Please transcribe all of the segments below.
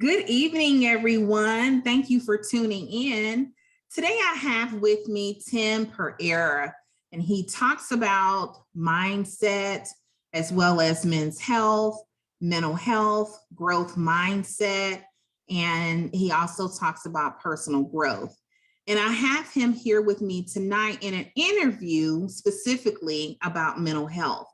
Good evening, everyone. Thank you for tuning in. Today, I have with me Tim Perreira, and he talks about mindset as well as men's health, mental health, growth mindset, and he also talks about personal growth. And I have him here with me tonight in an interview specifically about mental health,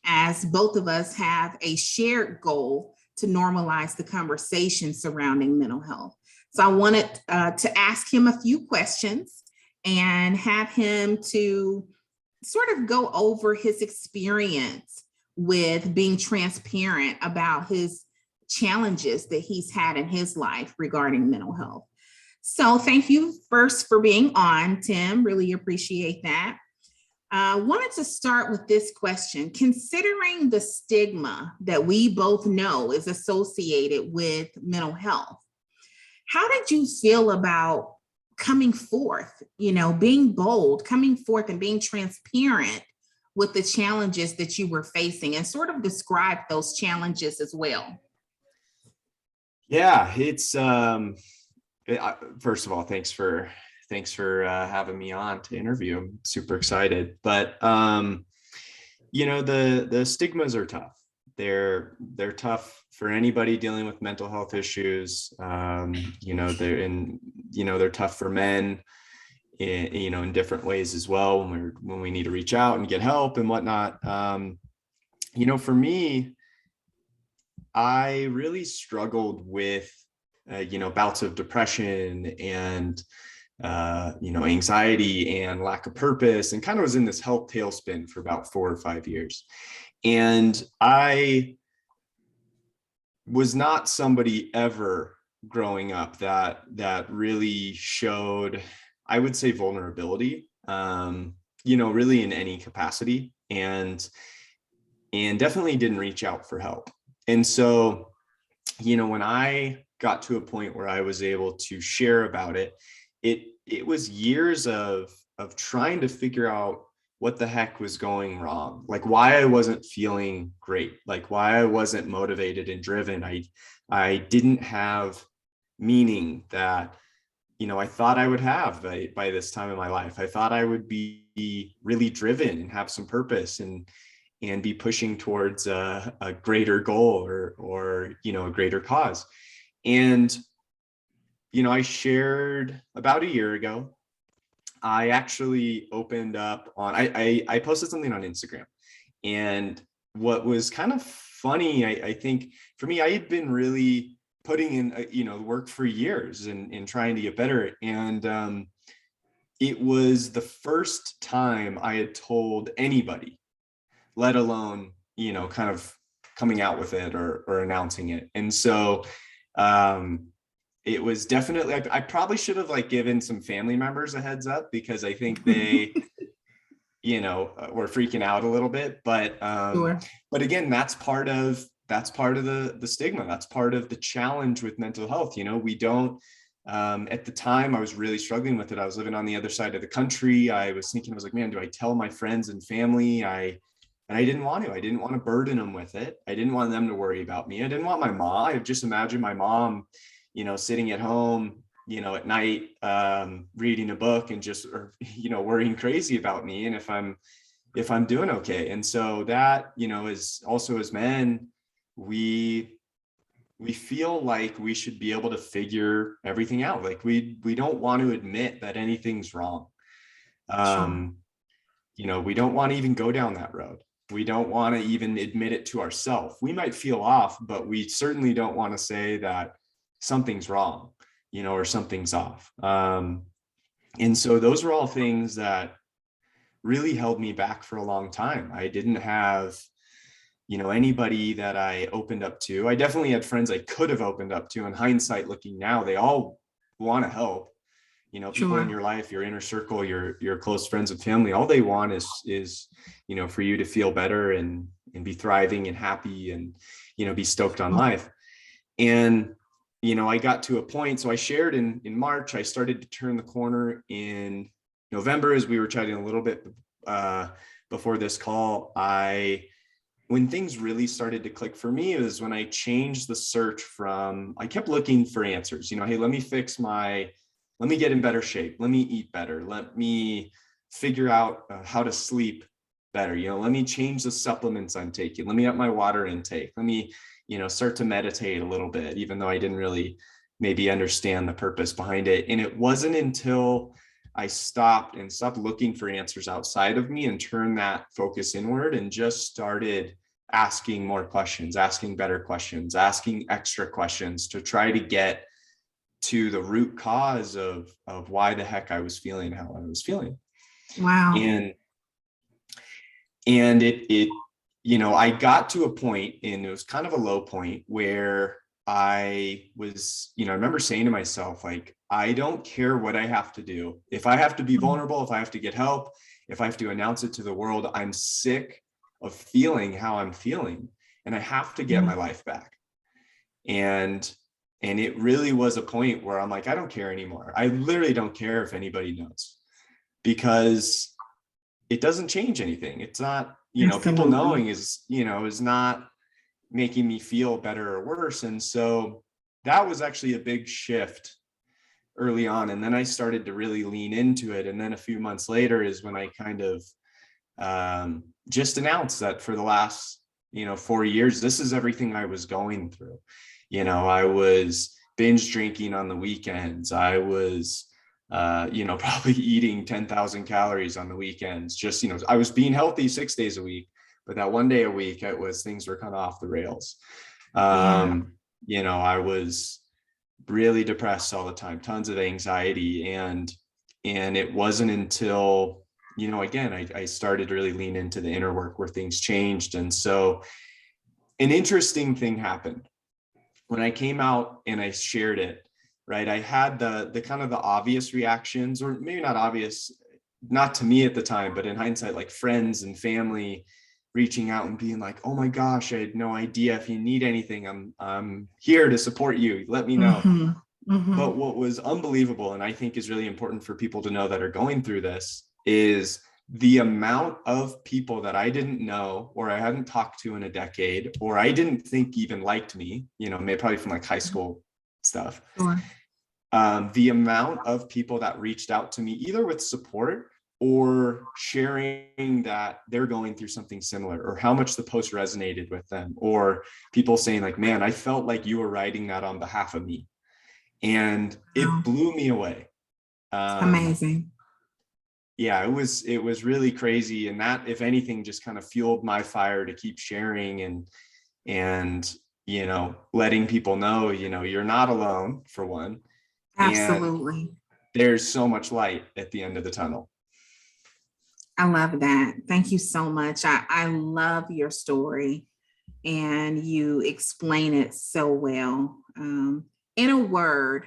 as both of us have a shared goal to normalize the conversation surrounding mental health. So I wanted to ask him a few questions and have him to sort of go over his experience with being transparent about his challenges that he's had in his life regarding mental health. So thank you first for being on, Tim. Really appreciate that. I wanted to start with this question. Considering the stigma that we both know is associated with mental health, how did you feel about coming forth, being bold, coming forth and being transparent with the challenges that you were facing, and sort of describe those challenges as well? Yeah, first of all, thanks for having me on to interview. I'm super excited. But the stigmas are tough. They're tough for anybody dealing with mental health issues. They're tough for men in different ways as well when we need to reach out and get help and whatnot. For me, I really struggled with bouts of depression and anxiety and lack of purpose, and kind of was in this health tailspin for about 4 or 5 years. And I was not somebody ever growing up that really showed, I would say, vulnerability, really in any capacity, and definitely didn't reach out for help. And so, when I got to a point where I was able to share about it, it was years of trying to figure out what the heck was going wrong, like why I wasn't feeling great, like why I wasn't motivated and driven. I didn't have meaning that, I thought I would have by this time in my life. I thought I would be really driven and have some purpose and be pushing towards a greater goal or a greater cause. And I shared about a year ago, I actually opened up on, I posted something on Instagram. And what was kind of funny, I think for me, I had been really putting in, work for years and trying to get better. And it was the first time I had told anybody, let alone, kind of coming out with it or announcing it. And so, it was definitely, I probably should have given some family members a heads up, because I think they, were freaking out a little bit. But Sure. but again, that's part of the stigma. That's part of the challenge with mental health. We don't, at the time I was really struggling with it. I was living on the other side of the country. I was like, man, do I tell my friends and family? And I didn't want to burden them with it. I didn't want them to worry about me. I didn't want my mom. I just imagined my mom, sitting at home, at night, reading a book and just, worrying crazy about me. And if I'm doing okay. And so that, is also, as men, we feel like we should be able to figure everything out. Like we don't want to admit that anything's wrong. Sure. We don't want to even go down that road. We don't want to even admit it to ourselves. We might feel off, but we certainly don't want to say that something's wrong, or something's off. And so those were all things that really held me back for a long time. I didn't have, anybody that I opened up to. I definitely had friends I could have opened up to. In hindsight, looking now, they all want to help. People in your life, your inner circle, your close friends and family, all they want is, for you to feel better and be thriving and happy and, be stoked on life. And, I got to a point, so I shared in March, I started to turn the corner in November, as we were chatting a little bit before this call. I when things really started to click for me is when I changed the search from, I kept looking for answers, hey, let me get in better shape. Let me eat better. Let me figure out how to sleep better. Let me change the supplements I'm taking. Let me up my water intake. Let me, start to meditate a little bit, even though I didn't really maybe understand the purpose behind it. And it wasn't until I stopped looking for answers outside of me and turned that focus inward and just started asking more questions, asking better questions, asking extra questions to try to get to the root cause of why the heck I was feeling how I was feeling. Wow. And it I got to a point, and it was kind of a low point, where I was, I remember saying to myself, like, I don't care what I have to do. If I have to be vulnerable, if I have to get help, if I have to announce it to the world, I'm sick of feeling how I'm feeling, and I have to get my life back. And it really was a point where I'm like, I don't care anymore. I literally don't care if anybody knows, because it doesn't change anything. It's not, people knowing is not making me feel better or worse. And so that was actually a big shift early on. And then I started to really lean into it. And then a few months later is when I kind of just announced that for the last, 4 years, this is everything I was going through. I was binge drinking on the weekends. I was, probably eating 10,000 calories on the weekends. Just, I was being healthy 6 days a week, but that one day a week, things were kind of off the rails. I was really depressed all the time, tons of anxiety. And it wasn't until, again, I started to really lean into the inner work where things changed. And so an interesting thing happened when I came out and I shared it, right? I had the kind of the obvious reactions, or maybe not obvious, not to me at the time, but in hindsight, like friends and family reaching out and being like, oh my gosh, I had no idea. If you need anything, I'm here to support you. Let me know. But what was unbelievable, and I think is really important for people to know that are going through this, is the amount of people that I didn't know, or I hadn't talked to in a decade, or I didn't think even liked me, maybe probably from like high school stuff. Sure. The amount of people that reached out to me, either with support or sharing that they're going through something similar, or how much the post resonated with them, or people saying like, man, I felt like you were writing that on behalf of me. And it blew me away. Amazing. Yeah, it was really crazy. And that, if anything, just kind of fueled my fire to keep sharing and letting people know, you're not alone, for one. Absolutely. And there's so much light at the end of the tunnel. I love that. Thank you so much. I love your story, and you explain it so well. In a word,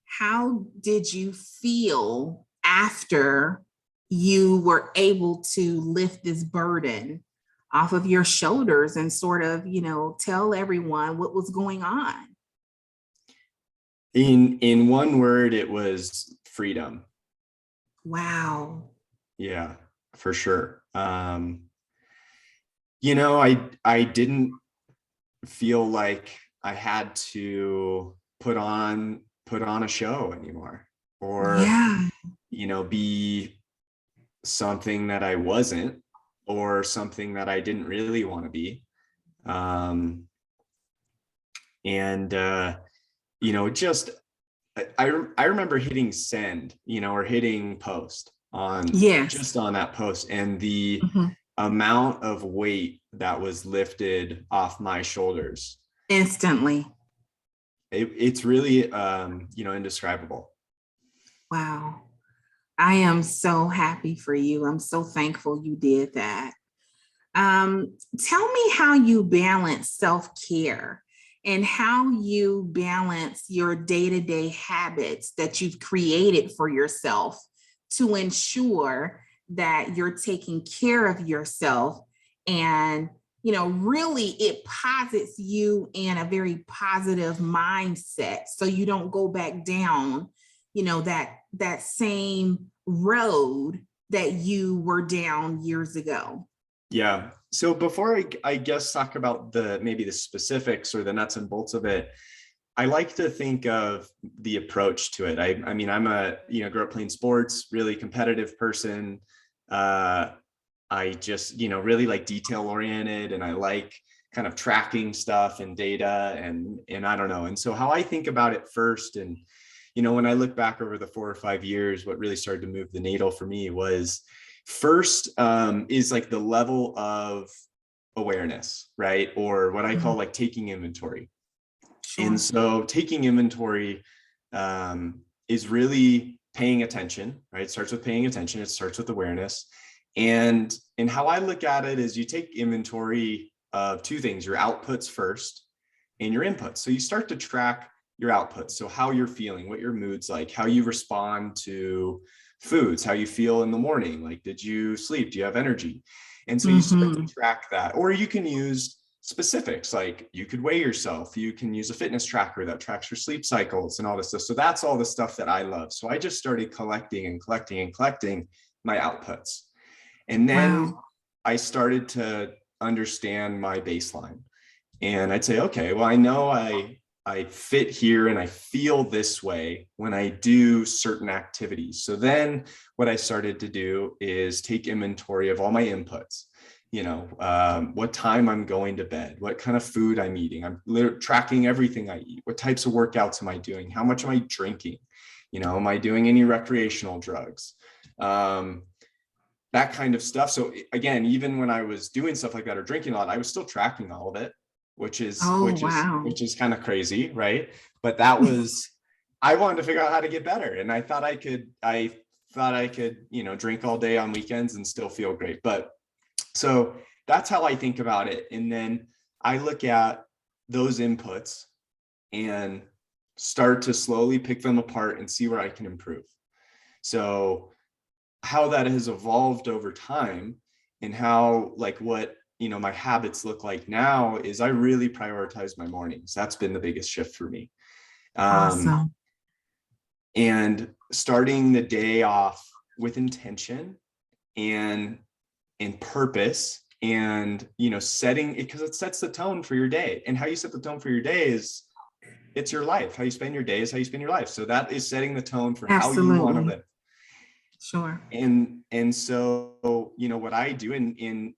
how did you feel after you were able to lift this burden off of your shoulders and sort of, tell everyone what was going on? In one word, it was freedom. Wow. Yeah, for sure. I didn't feel like I had to put on a show anymore, or be something that I wasn't, or something that I didn't really want to be. Just I remember hitting send, or hitting post on just on that post, and the amount of weight that was lifted off my shoulders instantly. It's really indescribable. Wow. I am so happy for you. I'm so thankful you did that. Tell me how you balance self-care and how you balance your day-to-day habits that you've created for yourself to ensure that you're taking care of yourself, and really it posits you in a very positive mindset, so you don't go back down that same road that you were down years ago. Yeah, So before I guess talk about maybe the specifics or the nuts and bolts of it, I like to think of the approach to it. I mean, I'm grew up playing sports, really competitive person. I just, really like detail oriented, and I like kind of tracking stuff and data and I don't know. And so how I think about it first, and, when I look back over the 4 or 5 years, what really started to move the needle for me was first is like the level of awareness, right? Or what I call like taking inventory. Sure. And so taking inventory is really paying attention, right? It starts with paying attention. It starts with awareness. And how I look at it is you take inventory of two things, your outputs first and your inputs. So you start to track your outputs. So how you're feeling, what your mood's like, how you respond to foods, how you feel in the morning. Like, did you sleep? Do you have energy? And so you start to track that. Or you can use specifics, like you could weigh yourself. You can use a fitness tracker that tracks your sleep cycles and all this stuff. So that's all the stuff that I love. So I just started collecting my outputs. And then I started to understand my baseline. And I'd say, okay, well, I know I fit here and I feel this way when I do certain activities. So then what I started to do is take inventory of all my inputs, what time I'm going to bed, what kind of food I'm eating. I'm tracking everything I eat. What types of workouts am I doing? How much am I drinking? Am I doing any recreational drugs? That kind of stuff. So again, even when I was doing stuff like that or drinking a lot, I was still tracking all of it, which is kind of crazy, right? But that was, I wanted to figure out how to get better, and I thought I could, drink all day on weekends and still feel great. But so that's how I think about it. And then I look at those inputs and start to slowly pick them apart and see where I can improve. So how that has evolved over time and how what my habits look like now is I really prioritize my mornings. That's been the biggest shift for me. Awesome. And starting the day off with intention and purpose, and setting it, because it sets the tone for your day. And how you set the tone for your day is it's your life. How you spend your day is how you spend your life. So that is setting the tone for how you want to live. Sure. And so what I do in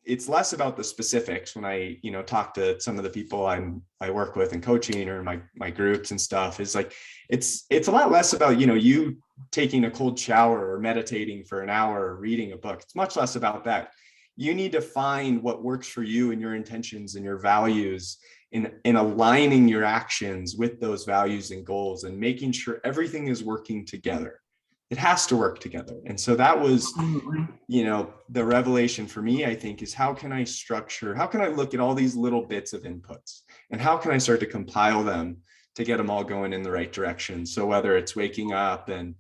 it's less about the specifics when I talk to some of the people I work with in coaching or my groups and stuff, is like it's a lot less about you taking a cold shower or meditating for an hour or reading a book. It's much less about that. You need to find what works for you and your intentions and your values, in aligning your actions with those values and goals and making sure everything is working together. It has to work together. And so that was, the revelation for me, I think, is how can I look at all these little bits of inputs and how can I start to compile them to get them all going in the right direction? So whether it's waking up and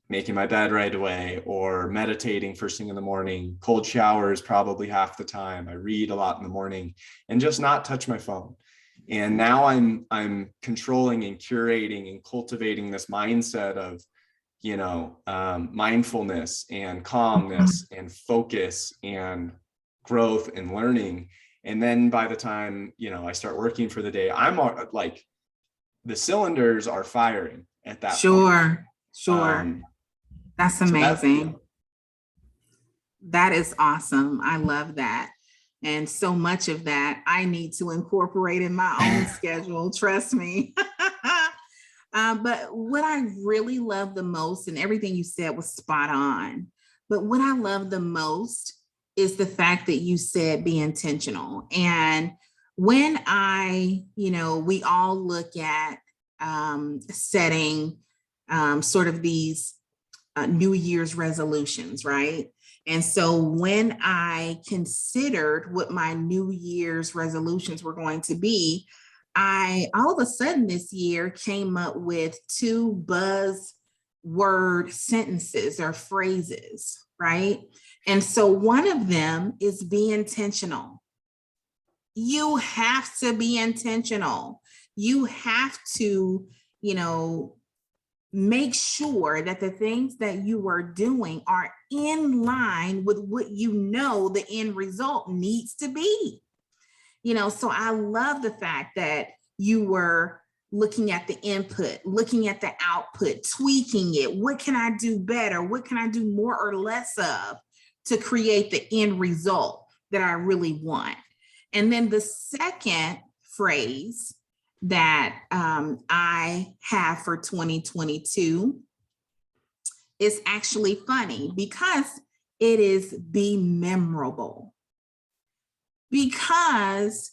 making my bed right away, or meditating first thing in the morning, cold showers probably half the time, I read a lot in the morning, and just not touch my phone. And now I'm controlling and curating and cultivating this mindset of mindfulness and calmness and focus and growth and learning. And then by the time, I start working for the day, I'm like, the cylinders are firing at that point. Sure. That's amazing. That is awesome. I love that. And so much of that I need to incorporate in my own schedule. Trust me. But what I really love the most, and everything you said was spot on, but what I love the most is the fact that you said be intentional. And when we all look at setting sort of these New Year's resolutions, right? And so when I considered what my New Year's resolutions were going to be, I all of a sudden this year came up with 2 buzzword sentences or phrases, right? And so one of them is be intentional. You have to be intentional. You have to, make sure that the things that you are doing are in line with what you know the end result needs to be. So I love the fact that you were looking at the input, looking at the output, tweaking it. What can I do better? What can I do more or less of to create the end result that I really want? And then the second phrase that I have for 2022 is actually funny because it is be memorable. Because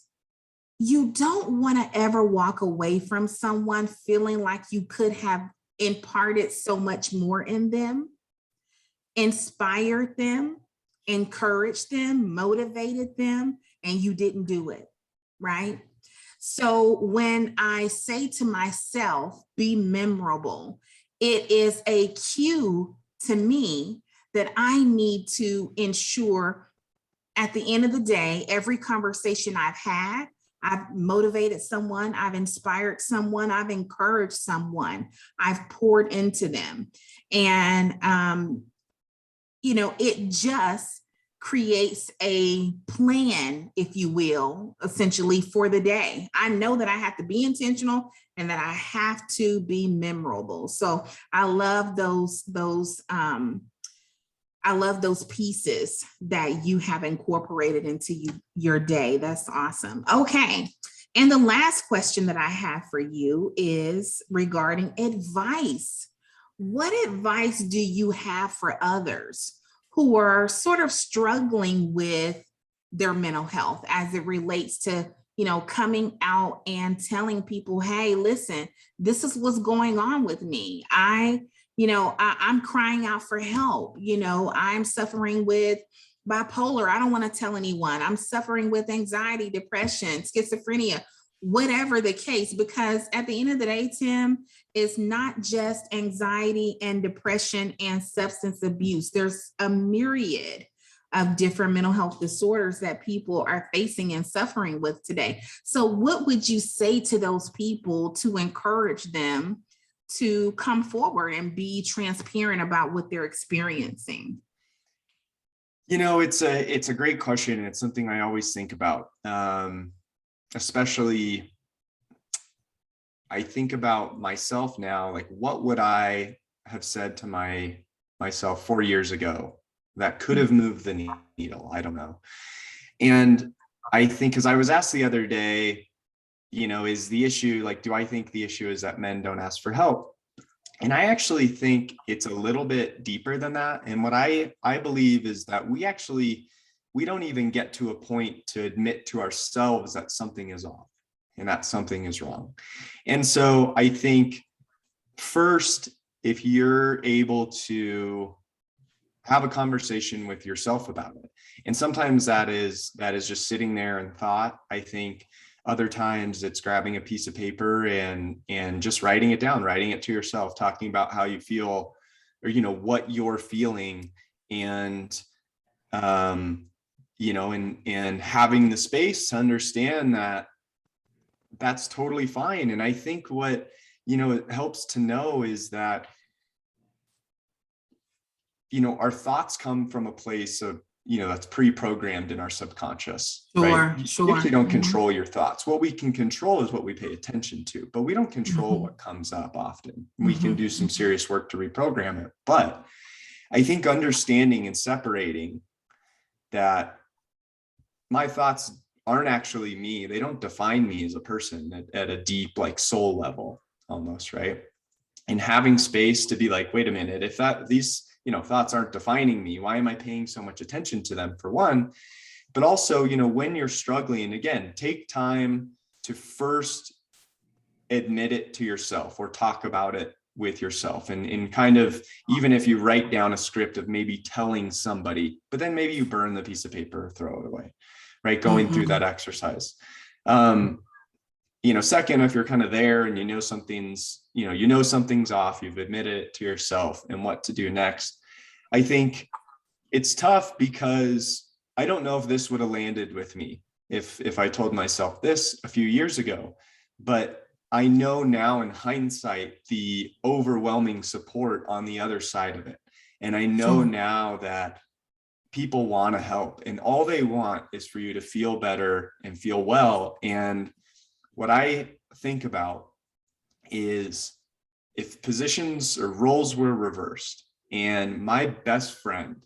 you don't want to ever walk away from someone feeling like you could have imparted so much more in them, inspired them, encouraged them, motivated them, and you didn't do it, right? So when I say to myself, be memorable, it is a cue to me that I need to ensure at the end of the day, every conversation I've had, I've motivated someone, I've inspired someone, I've encouraged someone, I've poured into them. And, it just creates a plan, if you will, essentially for the day. I know that I have to be intentional and that I have to be memorable. So I love those pieces that you have incorporated into your day. That's awesome. Okay. And the last question that I have for you is regarding advice. What advice do you have for others who are sort of struggling with their mental health as it relates to, coming out and telling people, hey, listen, this is what's going on with me. I'm crying out for help. I'm suffering with bipolar. I don't want to tell anyone. I'm suffering with anxiety, depression, schizophrenia, whatever the case, because at the end of the day, Tim, it's not just anxiety and depression and substance abuse. There's a myriad of different mental health disorders that people are facing and suffering with today. So what would you say to those people to encourage them to come forward and be transparent about what they're experiencing? It's a great question. And it's something I always think about. Especially, I think about myself now, like what would I have said to myself 4 years ago that could have moved the needle? I don't know. And I think, because I was asked the other day, is the issue, like, do I think the issue is that men don't ask for help? And I actually think it's a little bit deeper than that. And what I believe is that we don't even get to a point to admit to ourselves that something is off and that something is wrong. And so I think first, if you're able to have a conversation with yourself about it, and sometimes that is just sitting there in thought. I think other times it's grabbing a piece of paper and just writing it down, writing it to yourself, talking about how you feel, or, what you're feeling, and, and having the space to understand that that's totally fine. And I think what, it helps to know is that, our thoughts come from a place of, that's pre-programmed in our subconscious, right? Sure. You actually don't control your thoughts. What we can control is what we pay attention to, but we don't control what comes up often. We can do some serious work to reprogram it. But I think understanding and separating that my thoughts aren't actually me. They don't define me as a person at a deep, like, soul level almost, right? And having space to be like, wait a minute, if these thoughts aren't defining me, why am I paying so much attention to them, for one? But also, when you're struggling, again, take time to first admit it to yourself or talk about it with yourself, and kind of, even if you write down a script of maybe telling somebody, but then maybe you burn the piece of paper or throw it away, right? Going through that exercise. Second, if you're kind of there and something's off, you've admitted it to yourself, and what to do next. I think it's tough because I don't know if this would have landed with me if I told myself this a few years ago, but I know now in hindsight, the overwhelming support on the other side of it. And I know now that people want to help, and all they want is for you to feel better and feel well. And what I think about is, if positions or roles were reversed and my best friend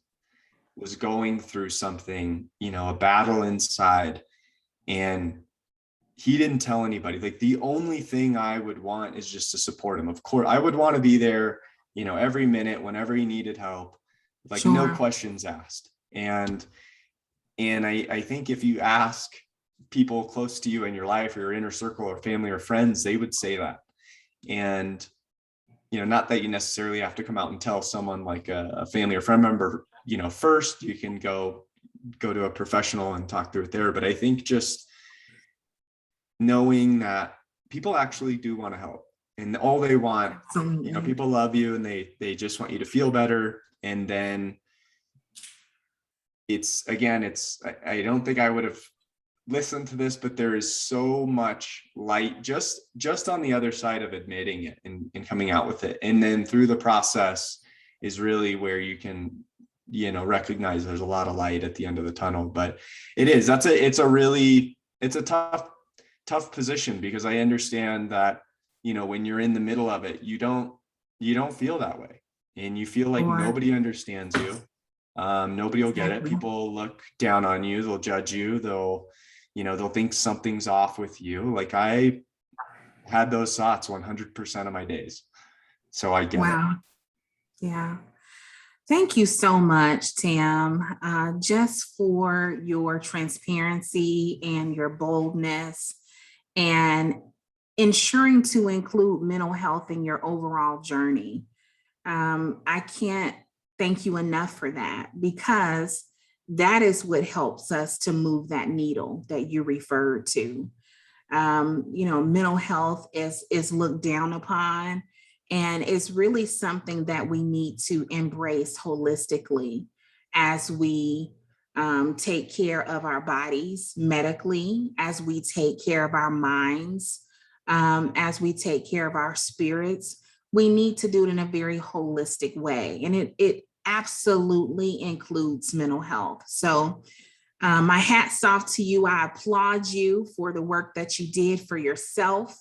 was going through something, a battle inside, and he didn't tell anybody, like, the only thing I would want is just to support him. Of course, I would want to be there, every minute, whenever he needed help, like no questions asked. And I think if you ask people close to you in your life or your inner circle or family or friends, they would say that. And, not that you necessarily have to come out and tell someone like a family or friend member, first. You can go to a professional and talk through it there. But I think just knowing that people actually do want to help, and all they want, people love you, and they just want you to feel better. And then I don't think I would have listened to this, but there is so much light just on the other side of admitting it and coming out with it. And then through the process is really where you can, recognize there's a lot of light at the end of the tunnel. But it's a tough position, because I understand that, when you're in the middle of it, you don't feel that way, and you feel like nobody understands you. Nobody will get it. People look down on you. They'll judge you. They'll think something's off with you. Like, I had those thoughts 100% of my days. So I get it. Yeah. Thank you so much, Tim, just for your transparency and your boldness, and ensuring to include mental health in your overall journey. I can't thank you enough for that, because that is what helps us to move that needle that you referred to. Mental health is looked down upon, and it's really something that we need to embrace holistically as we take care of our bodies medically, as we take care of our minds, as we take care of our spirits. We need to do it in a very holistic way. And it absolutely includes mental health. So my hat's off to you. I applaud you for the work that you did for yourself.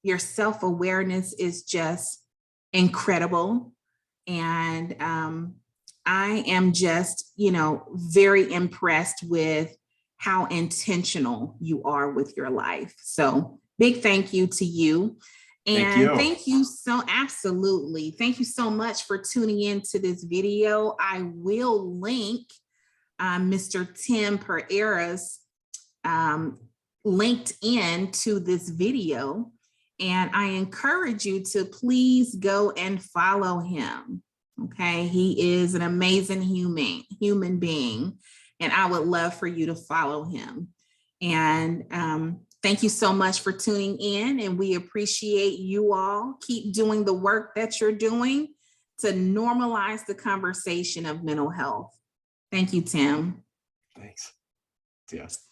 Your self-awareness is just incredible. And I am just, very impressed with how intentional you are with your life. So big thank you to you. And thank you absolutely. Thank you so much for tuning into this video. I will link Mr. Tim Perreira's LinkedIn to this video. And I encourage you to please go and follow him. Okay, he is an amazing human being, and I would love for you to follow him. And thank you so much for tuning in, and we appreciate you all. Keep doing the work that you're doing to normalize the conversation of mental health. Thank you, Tim. Thanks. Yes.